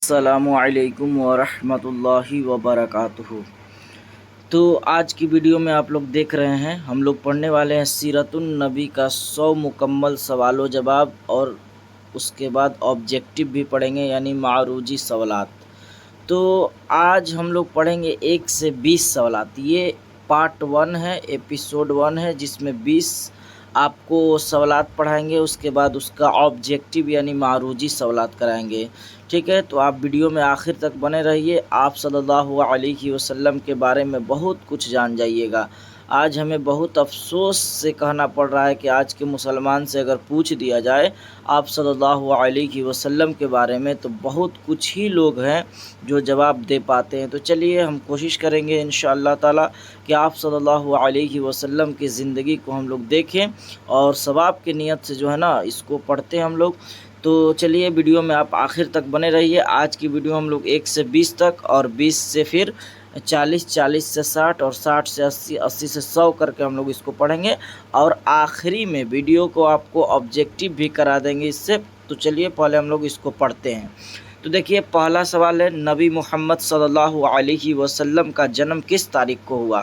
अस्सलामुअलैकुम वरहमतुल्लाहि वबरकातुहू। तो आज की वीडियो में आप लोग देख रहे हैं, हम लोग पढ़ने वाले हैं सीरतुन नबी का 100 मुकम्मल सवाल व जवाब, और उसके बाद ऑब्जेक्टिव भी पढ़ेंगे यानी मारूजी सवालात। तो आज हम लोग पढ़ेंगे 1 से 20 सवालात। ये पार्ट 1 है, एपिसोड 1 है, जिसमें 20 आपको सवालात पढ़ाएंगे। उसके बाद उसका ऑब्जेक्टिव यानी मारूजी सवालात कराएंगे। ठीक है, तो आप वीडियो में आखिर तक बने रहिए। आप सल्लल्लाहु अलैहि वसल्लम के बारे में बहुत कुछ जान जाइएगा। आज हमें बहुत अफसोस से कहना पड़ रहा है कि आज के मुसलमान से अगर पूछ दिया जाए आप सल्लल्लाहु अलैहि वसल्लम के बारे में, तो बहुत कुछ ही लोग हैं जो जवाब दे पाते हैं। तो चलिए हम कोशिश करेंगे इंशाअल्लाह ताला कि आप सल्लल्लाहु अलैहि वसल्लम की ज़िंदगी को हम लोग देखें और सवाब की नीयत से जो है ना इसको पढ़ते हैं हम लोग। तो चलिए वीडियो में आप आखिर तक बने रहिए। आज की वीडियो हम लोग 1 से 20 तक, और 20 से फिर 40, 40 से 60, और 60 से 80, 80 से 100 करके हम लोग इसको पढ़ेंगे। और आखिरी में वीडियो को आपको ऑब्जेक्टिव भी करा देंगे इससे। तो चलिए पहले हम लोग इसको पढ़ते हैं। तो देखिए पहला सवाल है, नबी मोहम्मद सल्लल्लाहु अलैहि वसल्लम का जन्म किस तारीख को हुआ।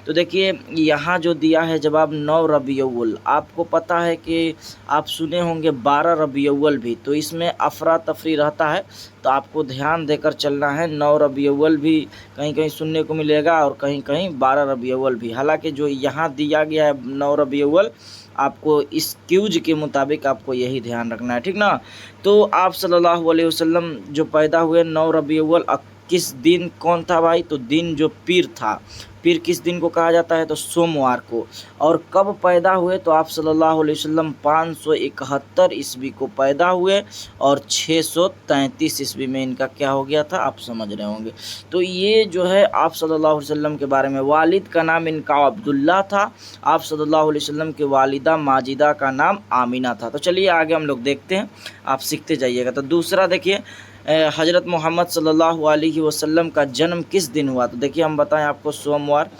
तो देखिए यहाँ जो दिया है जवाब 9 रबीउल। आपको पता है कि आप सुने होंगे 12 रबीउल भी, तो इसमें अफरा तफरी रहता है, तो आपको ध्यान देकर चलना है। 9 रबीउल भी कहीं कहीं सुनने को मिलेगा और कहीं कहीं 12 रबीउल भी। हालांकि जो यहाँ दिया गया है 9 रबीउल, आपको इस क्यूज के मुताबिक आपको यही ध्यान रखना है, ठीक ना। तो आप सल्लल्लाहु अलैहि वसल्लम जो पैदा हुए 9 रबीउल, किस दिन कौन था भाई, तो दिन जो पीर था। पीर किस दिन को कहा जाता है, तो सोमवार को। और कब पैदा हुए, तो आप सल्लल्लाहु अलैहि वसल्लम 571 ईस्वी को पैदा हुए, और 633 ईस्वी में इनका क्या हो गया था, आप समझ रहे होंगे। तो ये जो है आप सल्लल्लाहु अलैहि वसल्लम के बारे में। वालिद का नाम इनका अब्दुल्ला था। आप सल्लल्लाहु अलैहि वसल्लम के वालिदा माजिदा का नाम आमिना था। तो चलिए आगे हम लोग देखते हैं, आप सीखते जाइएगा। तो दूसरा देखिए, हज़रत मोहम्मद सल्लल्लाहु अलैहि वसल्लम का जन्म किस दिन हुआ। तो देखिए हम बताएं आपको, सोमवार।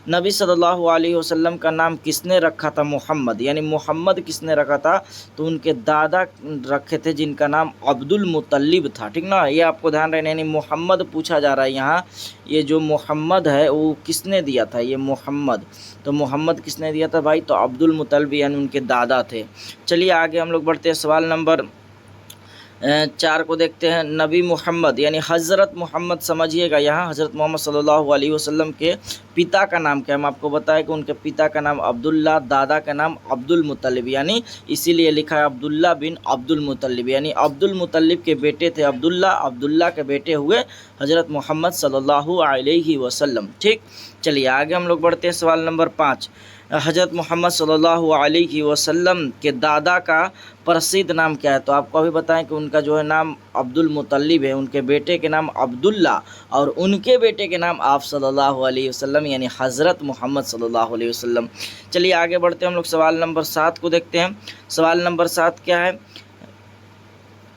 नबी सल्लल्लाहु अलैहि वसल्लम का नाम किसने रखा था, मोहम्मद, यानी मोहम्मद किसने रखा था, तो उनके दादा रखे थे जिनका नाम अब्दुल मुतल्लिब था, ठीक ना। ये आपको ध्यान रखना, यानी मोहम्मद पूछा जा रहा है यहाँ। ये जो मोहम्मद है वो किसने दिया था, ये मोहम्मद, तो मोहम्मद किसने दिया था भाई, तो अब्दुल मुतल्लिब यानी उनके दादा थे। चलिए आगे हम लोग बढ़ते हैं, सवाल नंबर 4 को देखते हैं। नबी मोहम्मद यानी हज़रत मोहम्मद, समझिएगा यहाँ हज़रत मोहम्मद सल्लल्लाहु अलैहि वसल्लम के पिता का नाम क्या है। हम आपको बताएं कि उनके पिता का नाम अब्दुल्ला, दादा का नाम अब्दुल मुतल्लिब, यानी इसीलिए लिखा है अब्दुल्ला बिन अब्दुल मुतल्लिब, यानी अब्दुल मुतल्लिब के बेटे थे अब्दुल्ला, अब्दुल्ला के बेटे हुए हज़रत मोहम्मद सल्लल्लाहु अलैहि वसल्लम। ठीक, चलिए आगे हम लोग बढ़ते हैं, सवाल नंबर 5। हज़रत मोहम्मद सल्लल्लाहु अलैहि वसल्लम के दादा का प्रसिद्ध नाम क्या है। तो आपको अभी बताएं कि उनका जो है नाम अब्दुल मुतल्लिब है, उनके बेटे के नाम अब्दुल्ला, और उनके बेटे के नाम आप सल्लल्लाहु अलैहि वसल्लम यानी हज़रत मोहम्मद सल्लल्लाहु अलैहि वसल्लम। चलिए आगे बढ़ते हैं, हम लोग सवाल नंबर 7 को देखते हैं। सवाल नंबर 7 क्या है,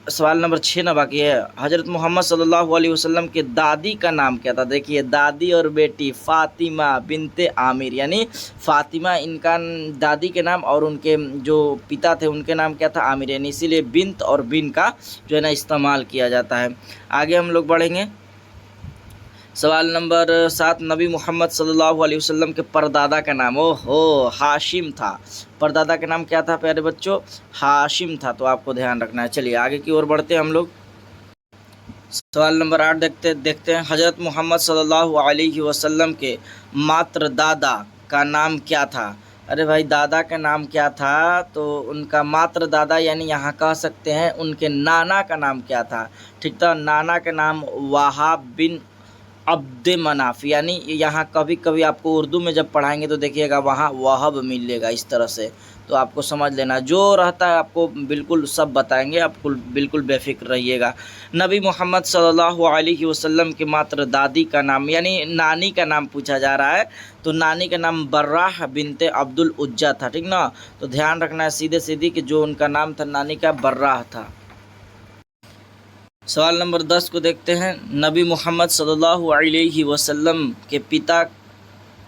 सवाल नंबर 6 ना बाकी है। हज़रत मोहम्मद सल्लल्लाहु अलैहि वसल्लम के दादी का नाम क्या था। देखिए दादी और बेटी फ़ातिमा बिनते आमिर, यानी फ़ातिमा इनका दादी के नाम, और उनके जो पिता थे उनके नाम क्या था, आमिर, यानी इसीलिए बिनत और बिन का जो है ना इस्तेमाल किया जाता है। आगे हम लोग बढ़ेंगे, सवाल नंबर 7। नबी मोहम्मद सल्लल्लाहु अलैहि वसल्लम के परदादा का नाम, ओहो, हाशिम था। परदादा का नाम क्या था प्यारे बच्चों, हाशिम था। तो आपको ध्यान रखना है। चलिए आगे की ओर बढ़ते हैं हम लोग, सवाल नंबर 8 देखते हैं। हज़रत मोहम्मद सल्लल्लाहु अलैहि वसल्लम के मात्र दादा का नाम क्या था। अरे भाई दादा का नाम क्या था, तो उनका मात्र दादा यानी यहाँ कह सकते हैं उनके नाना का नाम क्या था। ठीक था, नाना का नाम वहाब बिन अब्द मनाफ, यानी यहाँ कभी कभी आपको उर्दू में जब पढ़ाएंगे तो देखिएगा वहाँ वहब मिलेगा इस तरह से, तो आपको समझ लेना। जो रहता है आपको बिल्कुल सब बताएंगे, आपको बिल्कुल बेफिक्र रहिएगा। नबी मोहम्मद सल्लल्लाहु अलैहि वसल्लम के मात्र दादी का नाम यानी नानी का नाम पूछा जा रहा है, तो नानी का नाम बर्राह बिनते अब्दुल उज्जा था, ठीक ना। तो ध्यान रखना है सीधे सीधी कि जो उनका नाम था नानी का बर्राह था। सवाल नंबर 10 को देखते हैं। नबी मोहम्मद सल्लल्लाहु अलैहि वसल्लम के पिता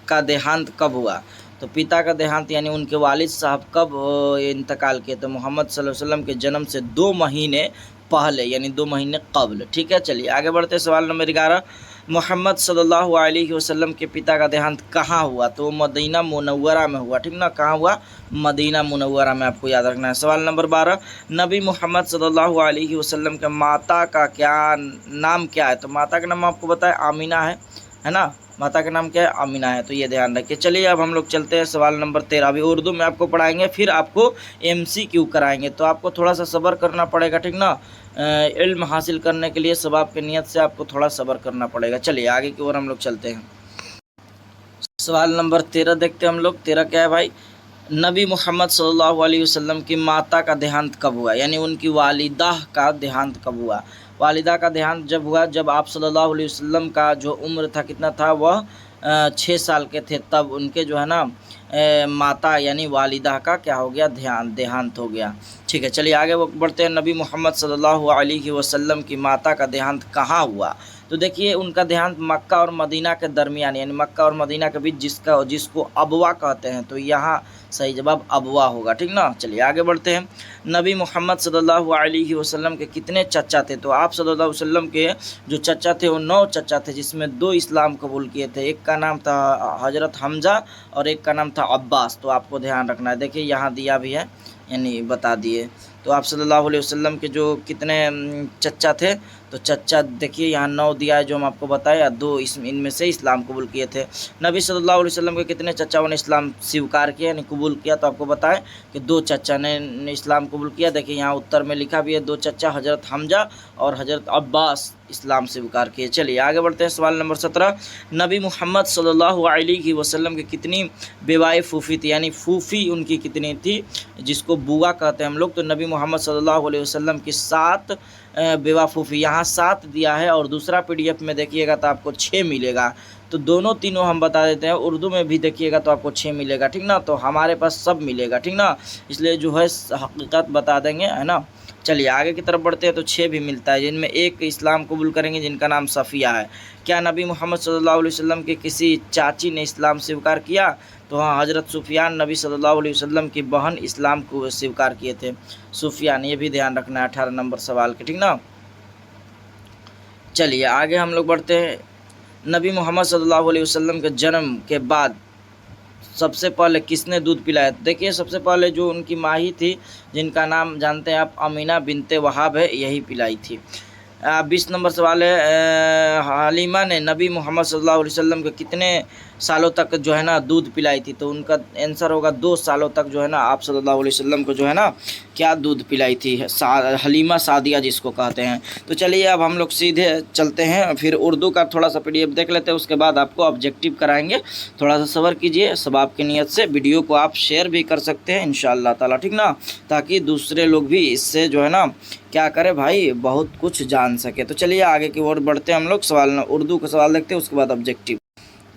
का देहांत कब हुआ। तो पिता का देहांत यानी उनके वालिद साहब कब इंतकाल किए। तो मोहम्मद सल्लल्लाहु अलैहि वसल्लम के जन्म से 2 महीने पहले यानी 2 महीने कब्ल। ठीक है, चलिए आगे बढ़ते हैं। सवाल नंबर 11, मोहम्मद सल्लल्लाहु अलैहि वसल्लम के पिता का देहांत कहाँ हुआ? तो मदीना मुनव्वरा में हुआ। ठीक ना, कहाँ हुआ? मदीना मुनव्वरा में, आपको याद रखना है। सवाल नंबर 12, नबी मोहम्मद सल्लल्लाहु अलैहि वसल्लम के माता का नाम क्या है? तो माता का नाम आपको बताए आमीना है ना, माता का नाम क्या है? आमीना है, तो ये ध्यान रखिए। चलिए अब हम लोग चलते हैं सवाल नंबर 13। अभी उर्दू में आपको पढ़ाएंगे, फिर आपको MCQ कराएंगे, तो आपको थोड़ा सा सब्र करना पड़ेगा। ठीक ना, इल्म हासिल करने के लिए सवाब की नीयत से आपको थोड़ा सब्र करना पड़ेगा। चलिए आगे की ओर हम लोग चलते हैं। सवाल नंबर 13 देखते हैं हम लोग। 13 क्या है भाई? नबी मोहम्मद सल्लल्लाहु अलैहि वसल्लम की माता का देहांत कब हुआ? यानी उनकी वालिदा का देहांत कब हुआ? वालिदा का देहांत जब हुआ जब आप सल्लल्लाहु अलैहि वसल्लम का जो उम्र था, कितना था? वह 6 साल के थे, तब उनके जो है ना माता यानी वालिदा का क्या हो गया? देहांत हो गया। ठीक है, चलिए आगे बढ़ते हैं। नबी मोहम्मद सल्लल्लाहु अलैहि वसल्लम की माता का देहांत कहाँ हुआ? तो देखिए उनका देहांत मक्का और मदीना के दरमियान यानी मक्का और मदीना के बीच जिसको अबवा कहते हैं, तो यहाँ सही जवाब अबवा होगा। ठीक ना, चलिए आगे बढ़ते हैं। नबी मोहम्मद सल्लल्लाहु अलैहि वसल्लम के कितने चचा थे? तो आप सल्लल्लाहु अलैहि वसल्लम के जो चचा थे वो 9 चचा थे, जिसमें 2 इस्लाम कबूल किए थे। एक का नाम था हज़रत हमजा और एक का नाम था अब्बास। तो आपको ध्यान रखना है, देखिए यहाँ दिया भी है यानी बता दिए। तो आप सल्लल्लाहु अलैहि वसल्लम के जो कितने चचा थे, तो चचा देखिए यहाँ 9 दिया है जो हम आपको बताया, 2 इनमें से इस्लाम कबूल किए थे। नबी सल्लल्लाहु अलैहि वसल्लम के कितने चचाओं ने इस्लाम स्वीकार किया यानी कबूल किया? तो आपको बताएं कि 2 चचा ने इस्लाम कबूल किया। देखिए यहाँ उत्तर में लिखा भी है 2 चचा, हज़रत हमजा और हज़रत अब्बास इस्लाम स्वीकार किए। चलिए आगे बढ़ते हैं। सवाल नंबर 17, नबी मोहम्मद सल्लल्लाहु अलैहि वसल्लम की कितनी बेवाए फूफी थी? यानी फूफी उनकी कितनी थी, जिसको बुआ कहते हैं हम लोग। तो नबी मोहम्मद सल्लल्लाहु अलैहि वसल्लम की 7 बेवा फूफी, यहाँ 7 दिया है और दूसरा PDF में देखिएगा तो आपको 6 मिलेगा। तो दोनों तीनों हम बता देते हैं, उर्दू में भी देखिएगा तो आपको 6 मिलेगा। ठीक ना, तो हमारे पास सब मिलेगा। ठीक ना, इसलिए जो है हकीकत बता देंगे, है ना। चलिए आगे की तरफ बढ़ते हैं। तो 6 भी मिलता है, जिनमें एक इस्लाम कबूल करेंगे जिनका नाम सफ़िया है। क्या नबी मोहम्मद सल्लल्लाहु अलैहि वसल्लम के किसी चाची ने इस्लाम स्वीकार किया? तो हाँ, हज़रत सुफियान नबी सल्लल्लाहु अलैहि वसल्लम की बहन इस्लाम को स्वीकार किए थे, सुफियान। ये भी ध्यान रखना है 18 नंबर सवाल के। ठीक ना, चलिए आगे हम लोग बढ़ते हैं। नबी मोहम्मद सल्लल्लाहु अलैहि वसल्लम के जन्म के बाद सबसे पहले किसने दूध पिलाया? देखिए सबसे पहले जो उनकी माही थी, जिनका नाम जानते हैं आप, अमीना बिनते वहाब है, यही पिलाई थी। 20 नंबर सवाल है, हलीमा ने नबी मोहम्मद सल्लल्लाहु अलैहि वसल्लम के कितने सालों तक जो है ना दूध पिलाई थी? तो उनका आंसर होगा 2 सालों तक जो है ना आप सल्लल्लाहु अलैहि वसल्लम को जो है ना क्या दूध पिलाई थी? हलीमा सादिया जिसको कहते हैं। तो चलिए अब हम लोग सीधे चलते हैं, फिर उर्दू का थोड़ा सा PDF देख लेते हैं, उसके बाद आपको ऑब्जेक्टिव कराएंगे। थोड़ा सा सब्र कीजिए, सवाब की नीयत से वीडियो को आप शेयर भी कर सकते हैं इंशाअल्लाह ताला। ठीक ना, ताकि दूसरे लोग भी इससे जो है ना क्या करे भाई, बहुत कुछ जान सके। तो चलिए आगे की ओर बढ़ते हैं हम लोग। सवाल उर्दू का सवाल देखते हैं, उसके बाद ऑब्जेक्टिव।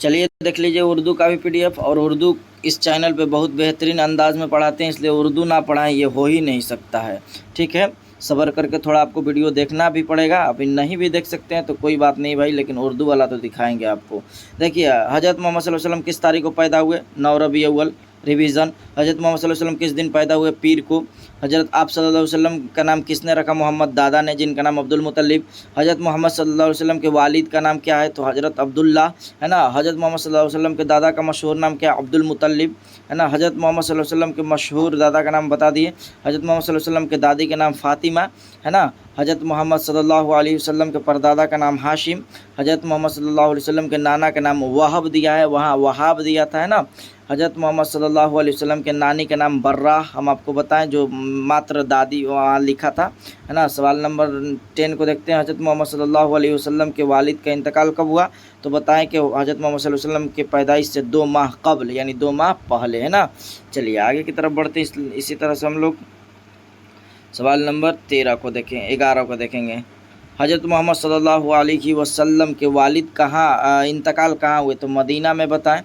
चलिए देख लीजिए उर्दू का भी PDF, और उर्दू इस चैनल पे बहुत बेहतरीन अंदाज में पढ़ाते हैं, इसलिए उर्दू ना पढ़ाएं ये हो ही नहीं सकता है। ठीक है, सब्र करके थोड़ा आपको वीडियो देखना भी पड़ेगा। अभी नहीं भी देख सकते हैं तो कोई बात नहीं भाई, लेकिन उर्दू वाला तो दिखाएंगे आपको। देखिए हज़रत मोहम्मद सल्लल्लाहु अलैहि वसल्लम किस तारीख को पैदा हुए? 9 रबी अव्वल। रिवीजन, हज़रत मोहम्मद सल्लल्लाहु अलैहि वसल्लम किस दिन पैदा हुए? पीर को। हज़रत आप सल्लल्लाहु अलैहि वसल्लम का नाम किसने रखा? मोहम्मद दादा ने, जिनका नाम अब्दुल मुत्तलिब। हज़रत मोहम्मद सल्लल्लाहु अलैहि वसल्लम के वालिद का नाम क्या है? तो हज़रत अब्दुल्ला, है ना। हज़रत मोहम्मद सल्लल्लाहु अलैहि वसल्लम के दादा का मशहूर नाम क्या है? अब्दुल मुत्तलिब, है ना। हज़रत मोहम्मद सल्लल्लाहु अलैहि वसल्लम के मशहूर दादा का नाम बता दिए। हज़रत मोहम्मद सल्लल्लाहु अलैहि वसल्लम के दादी के नाम फ़ातिमा, है ना। हज़रत मोहम्मद सल्लल्लाहु अलैहि वसल्लम के परदादा का नाम हाशिम। हज़रत मोहम्मद सल्लल्लाहु अलैहि वसल्लम के नाना का नाम वहाब दिया है, वहाँ वहाब दिया था, है ना। हज़रत मोहम्मद सल्लल्लाहु अलैहि वसल्लम के नानी का नाम बर्रा, हम आपको बताएं, जो मात्र दादी वहाँ लिखा था, है ना। सवाल नंबर 10 को देखते हैं। हज़रत मोहम्मद सल्लल्लाहु अलैहि वसल्लम के वालिद का इंतकाल कब हुआ? तो बताएं कि हज़रत मोहम्मद सल्लल्लाहु अलैहि वसल्लम के पैदाइश से 2 माह कबल यानी 2 माह पहले, है ना। चलिए आगे की तरफ बढ़ते हैं। इसी तरह से हम लोग सवाल नंबर 13 को देखें, 11 को देखेंगे। हज़रत मोहम्मद सल्लल्लाहु अलैहि वसल्लम के वालिद कहाँ इंतकाल कहाँ हुए? तो मदीना में बताएं।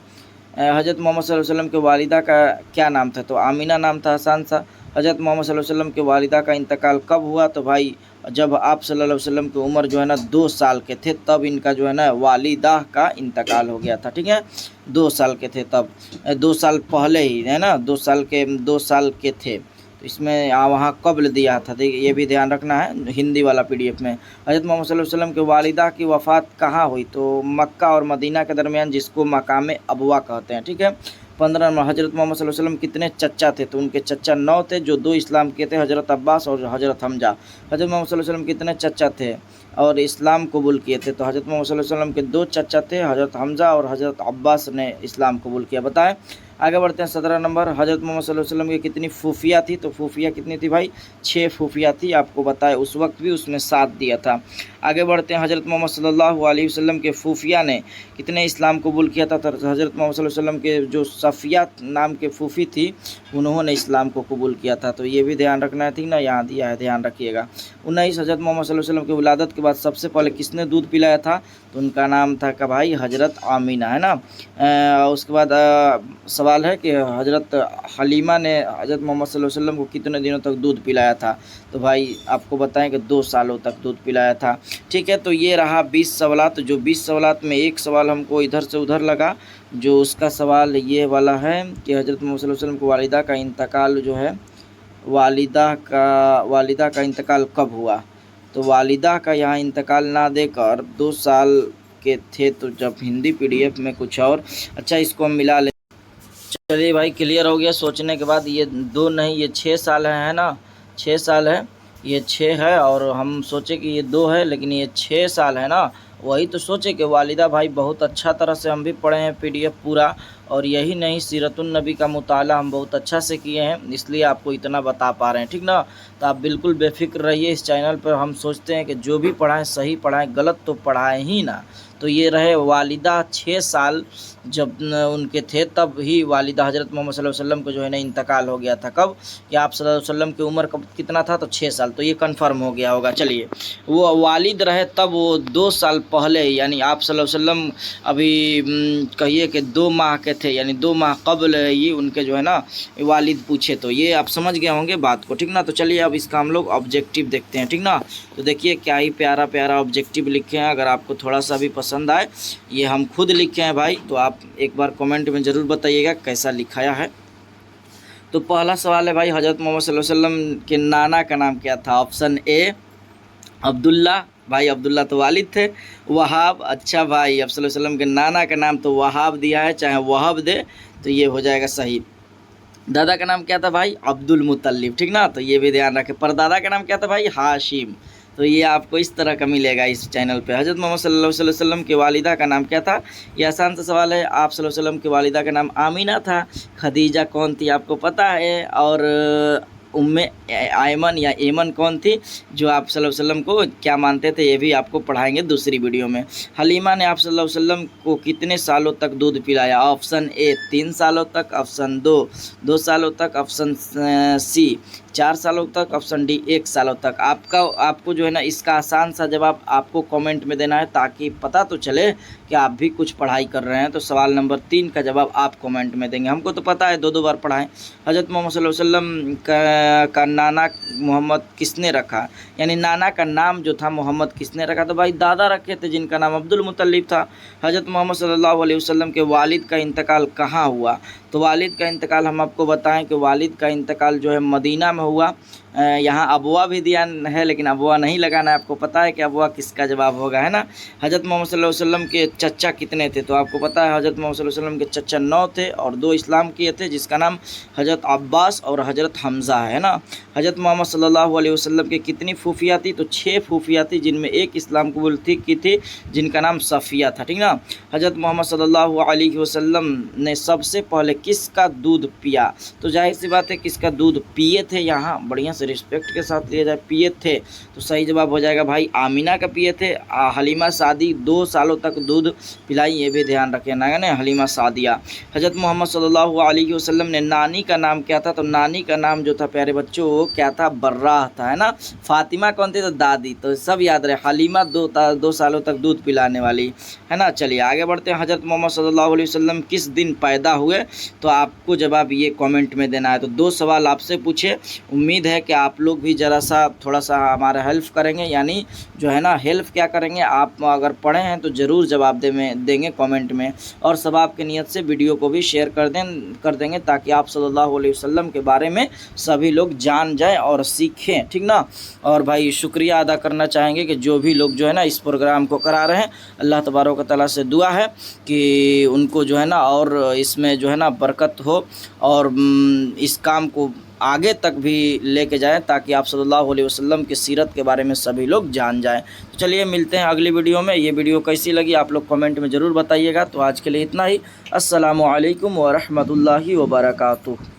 हज़रत मोहम्मद सल्लल्लाहु अलैहि वसल्लम के वालिदा का क्या नाम था? तो आमीना नाम था, आसान सा। हज़रत मोहम्मद सल्लल्लाहु अलैहि वसल्लम के वालिदा का इंतकाल कब हुआ? तो भाई जब आप सल्लल्लाहु अलैहि वसल्लम की उम्र जो है ना 2 साल के थे, तब इनका जो है ना वालिदा का इंतकाल हो गया था। ठीक है, 2 साल के थे तब, 2 साल पहले ही, है ना, 2 साल के थे। तो तो इसमें वहाँ कब्ल दिया था, देखिए ये भी ध्यान रखना है हिंदी वाला PDF में। हज़रत मोहम्मद सल्लल्लाहु अलैहि वसल्लम के वालिदा की वफ़ात कहाँ हुई, तो मक्का और मदीना के दरमियान, जिसको मकाम अबवा कहते हैं, ठीक है। 15 नंबर, हज़रत मोहम्मद सल्लल्लाहु अलैहि वसल्लम कितने चच्चा थे, तो उनके चच्चा 9 थे, जो 2 इस्लाम किए थे, हज़रत अब्बास और हज़रत हमजा। हज़रत मोहम्मद सल्लल्लाहु अलैहि वसल्लम कितने चच्चा थे और इस्लाम कबूल किए थे, तो हज़रत मोहम्मद सल्लल्लाहु अलैहि वसल्लम के 2 चच्चा थे, हज़रत हमजा और हज़रत अब्बास ने इस्लाम कबूल किया। बताएं, आगे बढ़ते हैं। 17 नंबर, हज़रत मोहम्मद सल्लल्लाहु अलैहि वसल्लम की कितनी फूफिया थी, तो फूफिया कितनी थी भाई, 6 फूफिया थी, आपको बताएं उस वक्त भी उसने साथ दिया था। आगे बढ़ते हैं। हज़रत मोहम्मद सल्लल्लाहु अलैहि वसल्लम के फूफिया ने कितने इस्लाम कबूल किया था, तो हज़रत मोहम्मद सल्लल्लाहु अलैहि वसल्लम के जो सफ़िया नाम के फूफी थी, उन्होंने इस्लाम को कबूल किया था, तो ये भी ध्यान रखना है, ठीक ना, यहाँ दिया है, ध्यान रखिएगा। 19, हज़रत मोहम्मद सल्लल्लाहु अलैहि वसल्लम की विलादत के बाद सबसे पहले किसने दूध पिलाया था, तो उनका नाम था का भाई हज़रत आमीना, है ना। उसके बाद सवाल है कि हज़रत हलीमा ने हज़रत मोहम्मद सल्लल्लाहु अलैहि वसल्लम को कितने दिनों तक दूध पिलाया था, तो भाई आपको बताएं कि 2 सालों तक दूध पिलाया था, ठीक है। तो ये रहा 20 सवालात, जो 20 सवालात में एक सवाल हमको इधर से उधर लगा, जो उसका सवाल ये वाला है कि हज़रत मोहम्मद सल्लल्लाहु अलैहि वसल्लम को वालिदा का इंतकाल जो है, वालिदा का इंतकाल कब हुआ, तो वालिदा का यहाँ इंतकाल ना देकर 2 साल के थे, तो जब हिंदी PDF में कुछ और। अच्छा, इसको हम मिला ले। चलिए भाई, क्लियर हो गया सोचने के बाद। ये 2 नहीं, ये 6 साल है ना, 6 साल है, ये 6 है, और हम सोचे कि ये 2 है, लेकिन ये 6 साल है ना। वही तो सोचे कि वालिदा भाई बहुत अच्छा तरह से हम भी पढ़े हैं PDF पूरा, और यही नहीं, सीरतुन नबी का मुताला हम बहुत अच्छा से किए हैं, इसलिए आपको इतना बता पा रहे हैं, ठीक ना। तो आप बिल्कुल बेफिक्र रहिए, इस चैनल पर हम सोचते हैं कि जो भी पढ़ाएं सही पढ़ाएं, गलत तो पढ़ाएं ही ना। तो ये रहे वालिदा 6 साल जब उनके थे, तब ही वालिदा हज़रत मोहम्मद सल्लल्लाहु अलैहि वसल्लम को जो है ना इंतकाल हो गया था। कब, कि आप सल्लल्लाहु अलैहि वसल्लम की उम्र कब कितना था, तो 6 साल, तो ये कंफर्म हो गया होगा। चलिए, वो वालिद रहे तब वो 2 साल पहले, यानी आप सल्लल्लाहु अलैहि वसल्लम अभी कहिए कि 2 माह के थे, यानी 2 माह कबल ही उनके जो है ना वालिद पूछे, तो ये आप समझ गए होंगे बात को, ठीक ना। तो चलिए अब इसका हम लोग ऑब्जेक्टिव देखते हैं, ठीक ना। तो देखिए क्या ही प्यारा प्यारा ऑब्जेक्टिव लिखे हैं, अगर आपको थोड़ा सा भी पसंद आए, ये हम खुद लिखे हैं भाई, तो आप एक बार कमेंट में ज़रूर बताइएगा कैसा लिखाया है। तो पहला सवाल है भाई, हज़रत मोहम्मद सल्लल्लाहु अलैहि वसल्लम के नाना का नाम क्या था, ऑप्शन ए अब्दुल्ला, भाई अब्दुल्ला तो वालिद थे। वहाब, अच्छा भाई आप सल्लल्लाहु अलैहि वसल्लम के नाना का नाम तो वहाब दिया है, चाहे वहाब दे तो ये हो जाएगा सही। दादा का नाम क्या था भाई, अब्दुल मुत्तलिब, ठीक ना, तो ये भी ध्यान रखें। परदादा का नाम क्या था भाई, हाशिम, तो ये आपको इस तरह का मिलेगा इस चैनल पे। हज़रत मोहम्मद सल्लल्लाहु अलैहि वसल्लम के वालिदा का नाम क्या था, ये आसान सा सवाल है। आप सल्लल्लाहु अलैहि वसल्लम के वालिदा का नाम आमीना था। खदीजा कौन थी आपको पता है, और उम्मे आयमन या एमन कौन थी, जो आप सल्लल्लाहु अलैहि वसल्लम को क्या मानते थे, ये भी आपको पढ़ाएंगे दूसरी वीडियो में। हलीमा ने आप सल्लल्लाहु अलैहि वसल्लम को कितने सालों तक दूध पिलाया, ऑप्शन ए 3 सालों तक, ऑप्शन 2 सालों तक, ऑप्शन सी 4 सालों तक, ऑप्शन डी 1 सालों तक। आपको जो है ना इसका आसान सा जवाब आपको कमेंट में देना है, ताकि पता तो चले कि आप भी कुछ पढ़ाई कर रहे हैं। तो सवाल नंबर 3 का जवाब आप कमेंट में देंगे, हमको तो पता है 2 बार पढ़ाएं। हज़रत मोहम्मद सल्लल्लाहु अलैहि वसल्लम का नाना मोहम्मद किसने रखा, यानी नाना का नाम जो था मोहम्मद किसने रखा, तो भाई दादा रखे थे, जिनका नाम अब्दुल मुत्तलिब था। हज़रत मोहम्मद सल्लल्लाहु अलैहि वसल्लम के वालिद का इंतकाल कहाँ हुआ, तो वालिद का इंतकाल हम आपको बताएं कि वालिद का इंतकाल जो है मदीना में हुआ। यहाँ अबवा भी दिया है, लेकिन अबवा नहीं लगाना है, आपको पता है कि अबवा किसका जवाब होगा, है ना। हज़रत मोहम्मद सल्लल्लाहु अलैहि वसल्लम के चच्चा कितने थे, तो आपको पता है हज़रत मोहम्मद सल्लल्लाहु अलैहि वसल्लम के चच्चा 9 थे और 2 इस्लाम किए थे, जिसका नाम हज़रत अब्बास और हज़रत हमज़ा है ना। हज़रत मोहम्मद सल्लल्लाहु अलैहि वसल्लम की कितनी फूफिया थी, तो 6 फूफिया थी, जिनमें एक इस्लाम कबूल की थी, जिनका नाम सफ़िया था, ठीक ना। हज़रत मोहम्मद सल्लल्लाहु अलैहि वसल्लम ने सबसे पहले किसका दूध पिया, तो जाहिर सी बात है किसका दूध पिए थे, यहाँ बढ़िया से रिस्पेक्ट के साथ लिया जाए, पिए थे, तो सही जवाब हो जाएगा भाई आमीना का पिए थे। हलीमा सादी 2 सालों तक दूध पिलाई, ये भी ध्यान रखें ना, हलीमा सादिया। हज़रत मोहम्मद सल्लल्लाहु अलैहि वसल्लम ने नानी का नाम क्या था, तो नानी का नाम जो था प्यारे बच्चों क्या था, बर्राह था, है ना। फातिमा कौन थी, तो दादी, तो सब याद रहे। हलीमा 2 सालों तक दूध पिलाने वाली, है ना। चलिए आगे बढ़ते हैं। हज़रत मोहम्मद सल्लल्लाहु अलैहि वसल्लम किस दिन पैदा हुए, तो आपको जवाब ये कमेंट में देना है। तो 2 सवाल आपसे पूछे, उम्मीद है कि آپ لوگ بھی ذرا سا تھوڑا سا ہمارا ہیلپ کریں گے، یعنی جو ہے نا ہیلپ کیا کریں گے، آپ اگر پڑھے ہیں تو ضرور جواب دیں گے کامنٹ میں، اور ثواب کی نیت سے ویڈیو کو بھی شیئر کر دیں گے تاکہ آپ صلی اللہ علیہ وسلم کے بارے میں سبھی لوگ جان جائیں اور سیکھیں، ٹھیک نا۔ اور بھائی شکریہ ادا کرنا چاہیں گے کہ جو بھی لوگ جو ہے نا اس پروگرام کو کرا رہے ہیں، اللہ تبارک و تعالیٰ سے دعا ہے کہ ان کو جو ہے نا اور اس میں جو ہے نا برکت ہو، اور اس کام کو آگے تک بھی لے کے جائیں تاکہ آپ صلی اللہ علیہ وسلم کی سیرت کے بارے میں سبھی لوگ جان جائیں۔ تو چلیے ملتے ہیں اگلی ویڈیو میں۔ یہ ویڈیو کیسی لگی آپ لوگ کمنٹ میں ضرور بتائیے گا۔ تو آج کے لیے اتنا ہی، السلام علیکم ورحمۃ اللہ وبرکاتہ۔